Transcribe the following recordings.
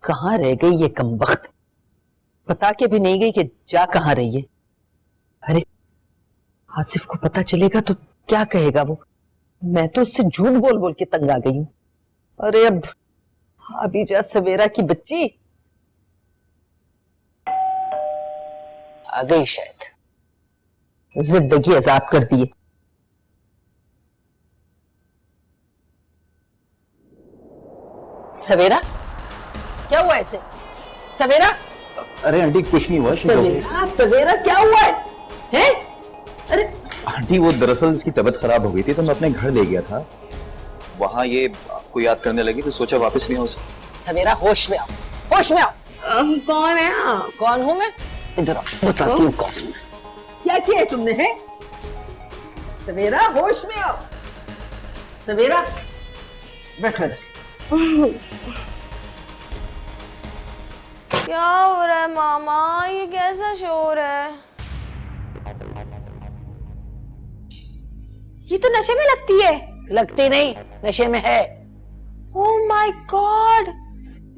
कहाँ रह गई ये कमबख्त, बता के भी नहीं गई कि जा कहाँ रही है। अरे आसिफ को पता चलेगा तो क्या कहेगा वो। मैं तो उससे झूठ बोल बोल के तंग आ गई हूं। अरे अब अभी जा सवेरा की बच्ची आ गई, शायद जिंदगी अजाब कर दी है। सवेरा क्या हुआ ऐसे? सवेरा, अरे आंटी कुछ नहीं हुआ। सवेरा, सवेरा क्या हुआ है? हैं? अरे आंटी वो दरअसल इसकी तबीयत खराब हो गई थी तो मैं अपने घर ले गया था, वहां ये आपको याद करने लगी तो सोचा वापस नहीं आओ। सवेरा होश में आओ, होश में आओ। कौन है आप? कौन हूं मैं? इधर आओ, बताती हूँ कौन हूं। क्या किया है तुमने? है सवेरा, होश में आओ। सवेरा बैठो इधर। क्या हो रहा है मामा? ये कैसा शोर है? ये तो नशे में लगती है। लगती नहीं, नशे में है। Oh my God!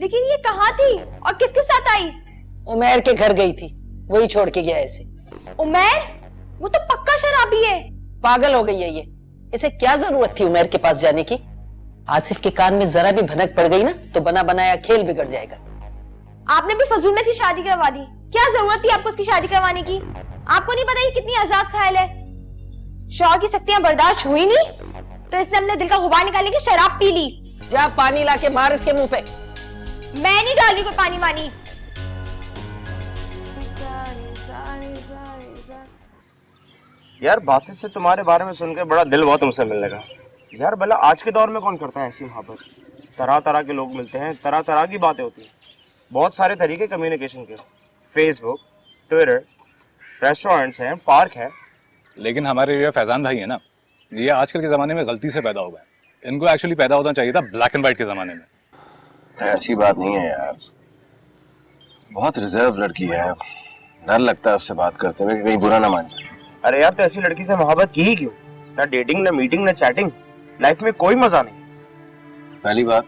लेकिन ये कहाँ थी और किसके साथ आई? उमैर के घर गई थी, वही छोड़ के गया ऐसे। उमैर? वो तो पक्का शराबी है। पागल हो गई है ये। इसे क्या जरूरत थी उमैर के पास जाने की? आसिफ के कान में जरा भी भनक पड़ गई ना तो बना बनाया खेल बिगड़ जाएगा। आपने भी फजूल में थी शादी करवा दी। क्या जरूरत थी आपको उसकी शादी करवाने की? आपको नहीं पता ये कितनी आजाद ख्याल है। शौहर की सख्तियां बर्दाश्त हुई नहीं तो इसने अपने दिल का गुबार निकालने की शराब पी ली। जा पानी लाके मार इसके मुंह पे। मैं नहीं डाली कोई पानी वानी। यार बासित से तुम्हारे बारे में सुनकर बड़ा दिल बहुत तुमसे मिलने का। यार भला आज के दौर में कौन करता है ऐसी मोहब्बत? तरह तरह के लोग मिलते हैं, तरह तरह की बातें होती हैं, बहुत सारे तरीके कम्युनिकेशन के। फेसबुक, ट्विटर, रेस्टोरेंट्स हैं, पार्क है। लेकिन हमारे ये फैजान भाई है ना, ये आजकल के ज़माने में गलती से पैदा हुआ है। इनको एक्चुअली पैदा होना चाहिए था ब्लैक एंड वाइट के ज़माने में। ऐसी बात नहीं है यार, बहुत रिजर्व लड़की है, डर लगता है उससे बात करते हुए कहीं बुरा ना मान जाए। अरे यार तो ऐसी लड़की से मोहब्बत की ही क्यों? ना डेटिंग, ना मीटिंग, ना चैटिंग, लाइफ में कोई मजा नहीं। पहली बात,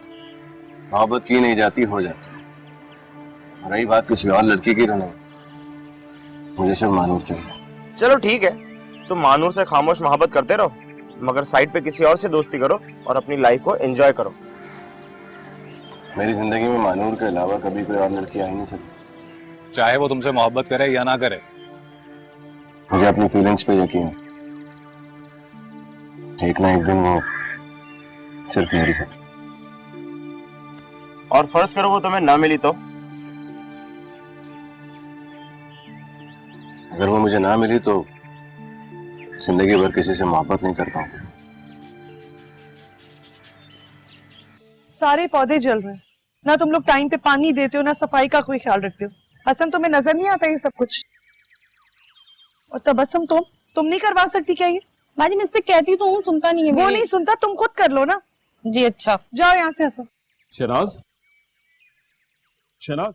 मोहब्बत की नहीं जाती, हो जाती। रही बात किसी और लड़की की, नहीं, मुझे सिर्फ मानूर चाहिए। चलो ठीक है, तुम मानूर से खामोश मोहब्बत करते रहो, मगर साइड पे किसी और से दोस्ती करो और अपनी लाइफ को एंजॉय करो। मेरी जिंदगी में मानूर के अलावा कभी कोई और लड़की आ ही नहीं सकती। चाहे वो तुमसे मोहब्बत करे या ना करे। मुझे अपनी फीलिंग्स पे यकीन है, एक ना एक दिन वो सिर्फ मेरी है। और फर्ज करो वो तुम्हें ना मिली तो? अगर वो मुझे ना मिली तो जिंदगी भर किसी से मोहब्बत नहीं कर पाऊंगा। सारे पौधे जल रहे हैं, ना तुम लोग टाइम पे पानी देते हो, ना सफाई का कोई ख्याल रखते हो। हसन, तुम्हें नजर नहीं आता ये सब कुछ? और तबस्सुम, तुम नहीं करवा सकती क्या ये? बाजी मैं इससे कहती तो हूँ, सुनता नहीं है। वो नहीं सुनता, तुम खुद कर लो ना। जी अच्छा, जाओ यहाँ से। हसन, शहनाज, शहनाज,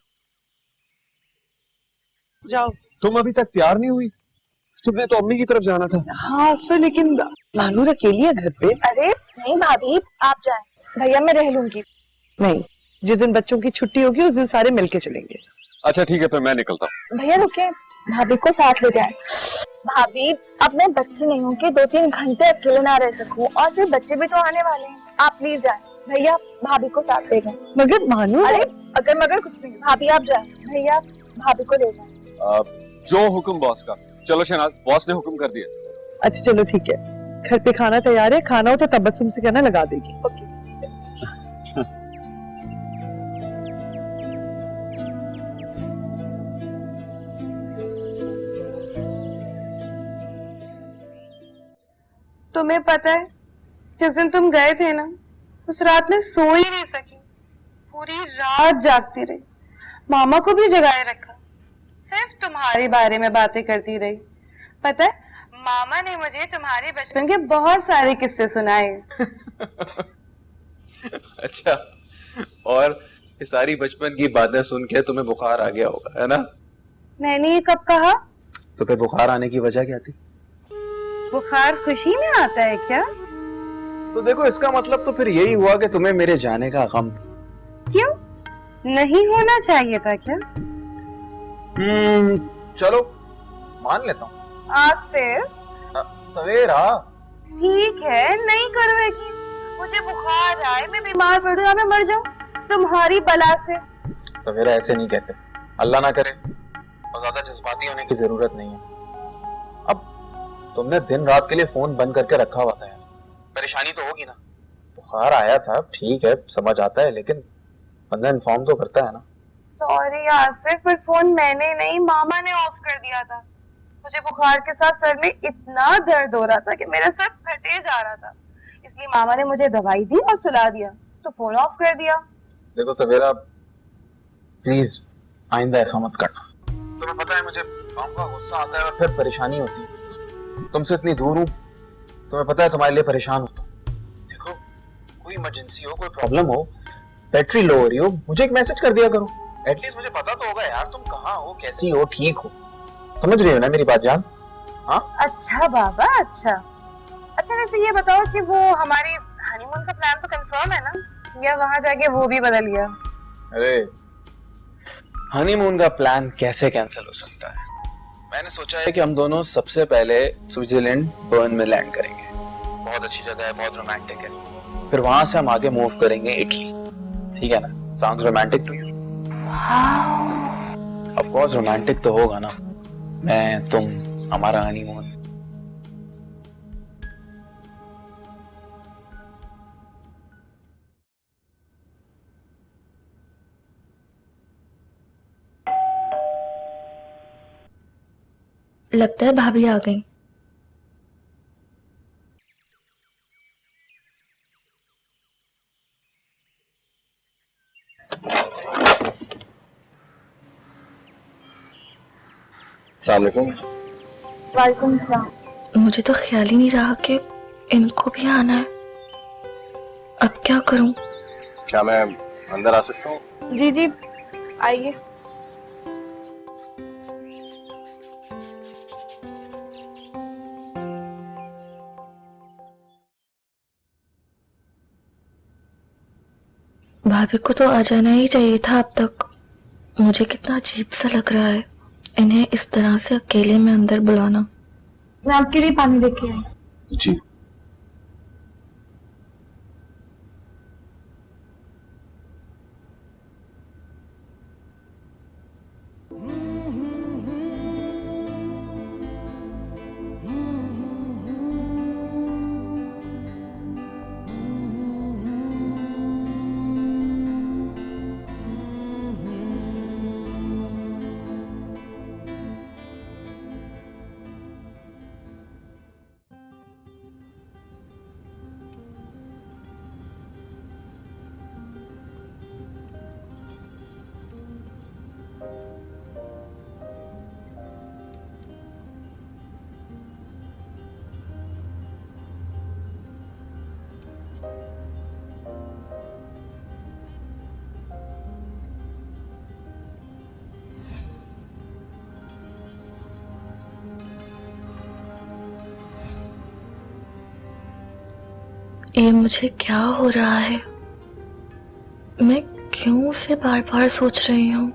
जाओ। तुम अभी तक तैयार नहीं हुई? तुमने तो अम्मी की तरफ जाना था। हाँ सर, लेकिन मानूर अकेली है घर पे। अरे नहीं भाभी, आप जाएं, भैया मैं रह लूंगी। नहीं, जिस दिन बच्चों की छुट्टी होगी उस दिन सारे मिलके चलेंगे। अच्छा ठीक है, फिर मैं निकलता हूँ। भैया रुके, भाभी को साथ ले जाएं। भाभी अब मैं बच्ची नहीं हूँ कि 2-3 घंटे अकेले ना रह सकूं, और फिर बच्चे भी तो आने वाले हैं। आप प्लीज जाएं। भैया भाभी को साथ ले जाएं। मगर मानूर। अरे अगर मगर कुछ नहीं, भाभी आप जाएं, भैया भाभी को ले जाएं। जो हुक्म बॉस का। चलो शहनाज, बॉस ने हुक्म कर दिया। अच्छा चलो ठीक है, घर पे खाना तैयार है, खाना हो तो तबस्सुम से कहना लगा देगी। ओके। तुम्हें पता है जिस दिन तुम गए थे ना, उस रात में सो ही नहीं सकी, पूरी रात जागती रही, मामा को भी जगाए रखा, सिर्फ तुम्हारे बारे में बातें करती रही। पता है मामा ने मुझे तुम्हारे बचपन के बहुत सारे किस्से सुनाए। अच्छा, और ये सारी बचपन की बातें सुन के तुम्हें बुखार आ गया होगा, है ना? मैंने ये कब कहा? तो फिर बुखार आने की वजह क्या थी? बुखार खुशी में आता है क्या? तो देखो, इसका मतलब तो फिर यही हुआ कि तुम्हें मेरे जाने का गम। क्यों? नहीं होना चाहिए था क्या? चलो मान लेता हूँ। आसिफ सवेरा ठीक है, नहीं करो यकीन। मुझे बुखार आए, मैं बीमार पड़ूं या मैं मर जाऊं तुम्हारी बला से। सवेरा ऐसे नहीं कहते, अल्लाह ना करे, और ज्यादा जज्बाती होने की जरूरत नहीं है। अब तुमने दिन रात के लिए फोन बंद करके रखा हुआ था यार, परेशानी तो होगी ना। बुखार आया था ठीक है, समझ आता है, लेकिन बंदा इन्फॉर्म तो करता है ना। सॉरी आसिफ, पर फोन मैंने नहीं, मामा ने ऑफ कर दिया था। मुझे बुखार के साथ सर में इतना दर्द हो रहा था कि मेरा सर फटे जा रहा था, इसलिए मामा ने मुझे दवाई दी और सुला दिया, तो फोन ऑफ कर दिया। देखो सवेरा, प्लीज आइंदा ऐसा मत करना। तुम्हें पता है मुझे काम का गुस्सा आता है और फिर परेशानी होती है। तुमसे इतनी दूर हूँ, तुम्हें पता है तुम्हारे लिए परेशान होता हूँ। देखो कोई इमरजेंसी हो, कोई प्रॉब्लम हो, बैटरी लो हो रही हो, मुझे एक मैसेज कर दिया करो। एटलीस्ट मुझे पता तो होगा यार तुम कहाँ हो, कैसी हो, ठीक हो। समझ रही हो ना मेरी बात जान? हाँ अच्छा बाबा, अच्छा अच्छा। वैसे ये बताओ कि वो हमारी हनीमून का प्लान तो कंफर्म है ना, या वहां जाके वो भी बदल गया? अरे हनीमून का प्लान कैसे कैंसिल हो सकता है? मैंने सोचा है कि हम दोनों सबसे पहले स्विट्जरलैंड बर्न में लैंड करेंगे। बहुत अच्छी जगह है, बहुत रोमांटिक है। फिर वहां से हम आगे मूव करेंगे इटली। ठीक है ना? Sounds romantic to you? Of course romantic तो होगा ना, मैं तुम, हमारा हनीमून। लगता है भाभी आ गई। वालेकुम अस्सलाम। मुझे तो ख्याल ही नहीं रहा कि इनको भी आना है। अब क्या करूं? क्या मैं अंदर आ सकता हूँ? जी जी आइए। भाभी को तो आ जाना ही चाहिए था अब तक। मुझे कितना अजीब सा लग रहा है इन्हें इस तरह से अकेले में अंदर बुलाना। मैं आपके लिए पानी लेके आई। जी। ये मुझे क्या हो रहा है? मैं क्यों उसे बार बार सोच रही हूँ?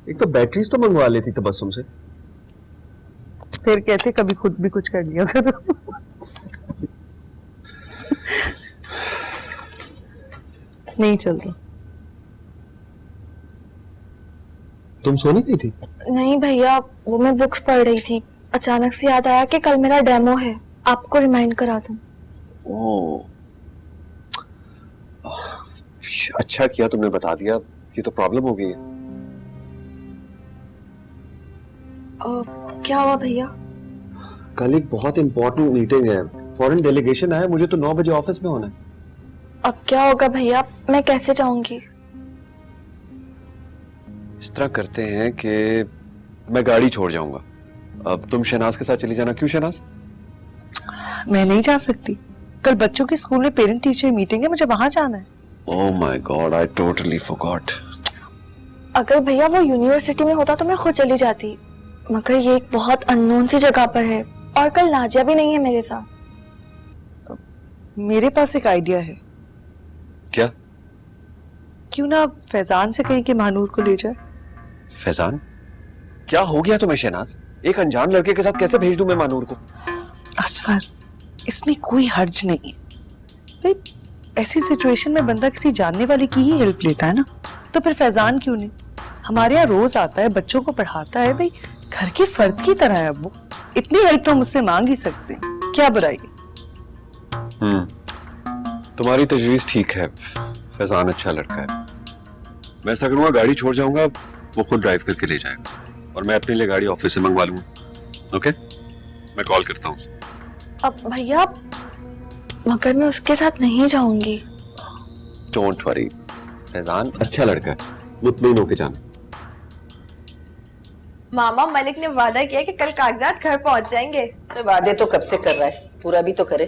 एक तो बैटरीज तो मंगवा लेती तबस्सुम से। फिर कहते कभी खुद भी कुछ कर लिया करो। नहीं चल रहा। तुम सो नहीं गई थी? नहीं भैया, वो मैं बुक्स पढ़ रही थी, अचानक से याद आया कि कल मेरा डेमो है, आपको रिमाइंड करा दूं। ओह, अच्छा किया तुमने बता दिया, ये तो प्रॉब्लम हो गई है। क्या हुआ भैया? कल एक बहुत इंपॉर्टेंट मीटिंग है, फॉरेन डेलीगेशन आया, मुझे तो 9 बजे ऑफिस में होना है। अब क्या होगा भैया, मैं कैसे जाऊंगी? इस तरह करते हैं कि मैं गाड़ी छोड़ जाऊंगा, अब तुम शहनाज के साथ चली जाना। क्यों शहनाज? मैं नहीं जा सकती, कल बच्चों के स्कूल में पेरेंट टीचर मीटिंग है, मुझे वहां जाना है। Oh my God, I totally forgot. अगर भैया वो यूनिवर्सिटी में होता तो मैं खुद चली जाती, मगर ये एक बहुत अननोन सी जगह पर है और कल नाजिया भी नहीं है मेरे साथ। मेरे पास एक आइडिया है। क्या? क्यों ना फैजान से कहें कि महानूर को ले जाए। फैजान? क्या हो गया तुम्हें शहनाज? एक अनजान लड़के के साथ कैसे भेज दूं मैं मानूर को? असफर, इसमें कोई हर्ज नहीं है भाई, ऐसी सिचुएशन में बंदा किसी जानने वाले की ही हेल्प लेता है ना, तो फिर फैजान क्यों नहीं? हमारे यहाँ रोज आता है, बच्चों को पढ़ाता है भाई, घर के फर्द की तरह है वो, इतनी हेल्प तो मुझसे मांग ही सकते हैं, क्या बुराई है? तुम्हारी तजवीज ठीक है, फैजान अच्छा लड़का है। मैं ऐसा करूंगा, गाड़ी छोड़ जाऊंगा, वो खुद ड्राइव करके ले जाएगा और मैं अपने लिए गाड़ी ऑफिस से मंगवा लूंगा। ओके, मैं कॉल करता हूँ। अब भैया, मगर मैं उसके साथ नहीं जाऊंगी। डोंट वरी, फैजान अच्छा लड़का है, मुतमईन होके जाना। मामा, मलिक ने वादा किया कि कल कागजात घर पहुंच जाएंगे। तो वादे तो कब से कर रहा है, पूरा भी तो करे।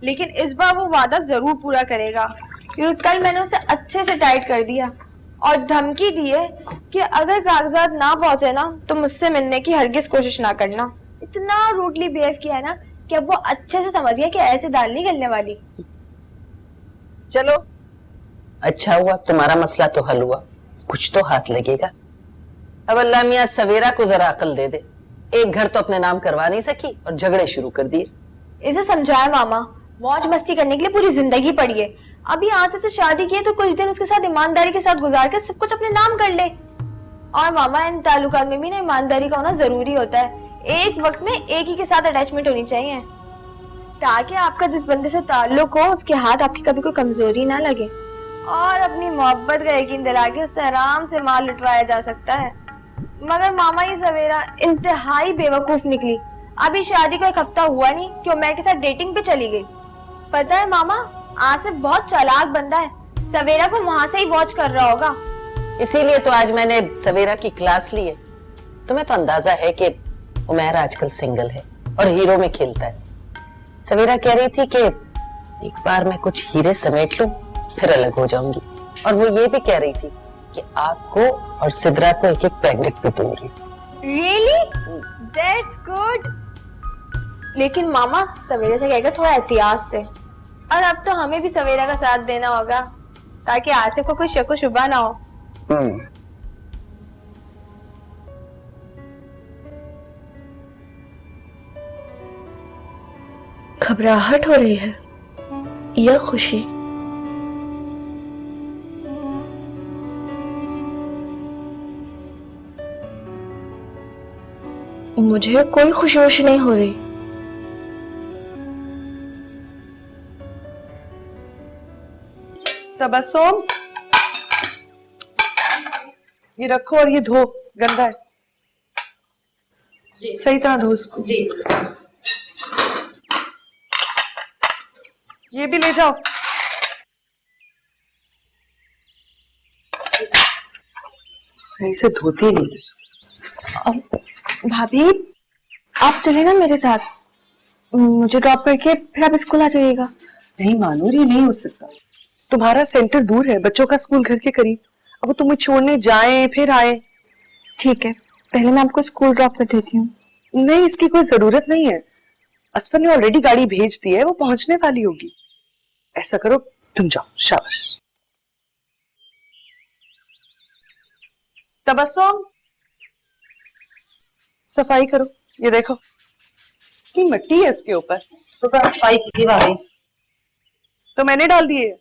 लेकिन इस बार वो वादा जरूर पूरा करेगा, क्योंकि कल मैंने उसे अच्छे से टाइट कर दिया और धमकी दी है कि अगर कागजात ना पहुंचे ना तो मुझसे मिलने की हरगिज कोशिश ना करना। इतना रूडली बिहेव किया है ना कि अब वो अच्छे से समझ गया कि ऐसे दाल नहीं गलने वाली। चलो अच्छा हुआ, तुम्हारा मसला तो हल हुआ, कुछ तो हाथ लगेगा। अब अल्लाह मियां सवेरा को जरा अकल दे दे, एक घर तो अपने नाम करवा नहीं सकी और झगड़े शुरू कर दिए। इसे समझाया मामा, मौज मस्ती करने के लिए पूरी जिंदगी पड़ी है, अभी आसिफ से शादी की है तो कुछ दिन उसके साथ ईमानदारी के साथ गुजार कर सब कुछ अपने नाम कर ले। और मामा, इन ताल्लुकात में भी ना ईमानदारी का होना जरूरी होता है, एक वक्त में एक ही के साथ अटैचमेंट होनी चाहिए, ताकि आपका जिस बंदे से ताल्लुक हो उसके हाथ आपकी कभी कोई कमजोरी ना लगे और अपनी मोहब्बत का यकीन दिला के उससे आराम से माल लुटवाया जा सकता है। मगर मामा, ये सवेरा इंतहाई बेवकूफ निकली, अभी शादी को एक हफ्ता हुआ नहीं कि उमर के साथ डेटिंग पे चली गई। पता है मामा, आसिफ बहुत चालाक बंदा है, सवेरा को वहां से ही वॉच कर रहा होगा। इसीलिए तो आज मैंने सवेरा की क्लास ली है। तुम्हें तो अंदाजा है कि उमर आजकल सिंगल है और हीरो में खेलता है। सवेरा कह रही थी कि एक बार मैं कुछ हीरे समेट लूं फिर अलग हो जाऊंगी, और वो ये भी कह रही थी कि आपको और सिद्रा को एक एक पैकेट भी दूंगी। Really? That's good. लेकिन मामा, सवेरे से कहेगा थोड़ा एहतियात से, और अब तो हमें भी सवेरा का साथ देना होगा ताकि आसिफ को कोई शक व शुबा ना हो। घबराहट हो रही है या खुशी? मुझे कोई खुशी वुशी नहीं हो रही। तबस्सुम, ये रखो और ये धो, गंदा है। जी। सही तरह धो इसको। जी। ये भी ले जाओ। सही से धोती नहीं। भाभी, आप चले ना मेरे साथ, मुझे ड्रॉप करके फिर आप स्कूल आ जाइएगा। नहीं मानूर, ये नहीं हो सकता, तुम्हारा सेंटर दूर है, बच्चों का स्कूल घर के करीब, अब वो तुम्हें छोड़ने जाए फिर आए। ठीक है, पहले मैं आपको स्कूल ड्रॉप कर देती हूँ। नहीं, इसकी कोई जरूरत नहीं है, असफर ने ऑलरेडी गाड़ी भेज दी है, वो पहुंचने वाली होगी। ऐसा करो, तुम जाओ। शाबाश। तबस्सुम, सफाई करो, ये देखो कि मिट्टी है इसके ऊपर। तो सफाई की भाभी, तो मैंने डाल दिए।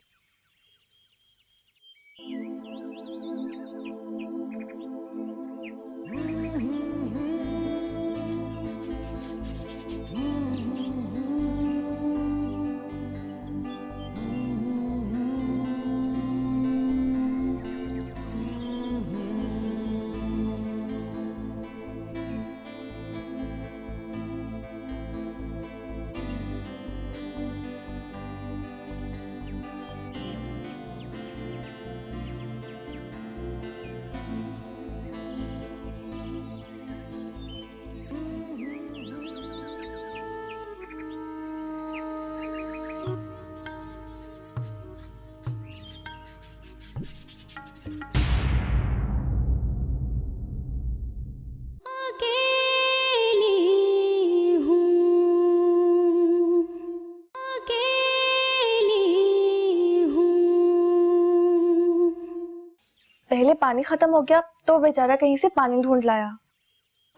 पानी खत्म हो गया तो बेचारा कहीं से पानी ढूंढ लाया।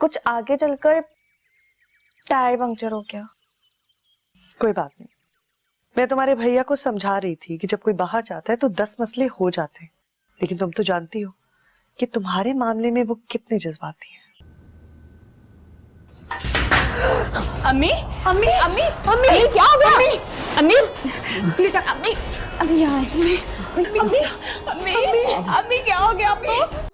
कुछ आगे चलकर टायर पंक्चर हो गया। कोई बात नहीं, मैं तुम्हारे भैया को समझा रही थी कि जब कोई बाहर जाता है तो 10 मसले हो जाते हैं, लेकिन तुम तो जानती हो कि तुम्हारे मामले में वो कितने जज्बाती हैं। अम्मी अम्मी अम्मी अम्मी क्या हो गया? अम्मी अम्मी अम्मी यहाँ अम्मी अम्मी अम्मी क्या हो गया आपको?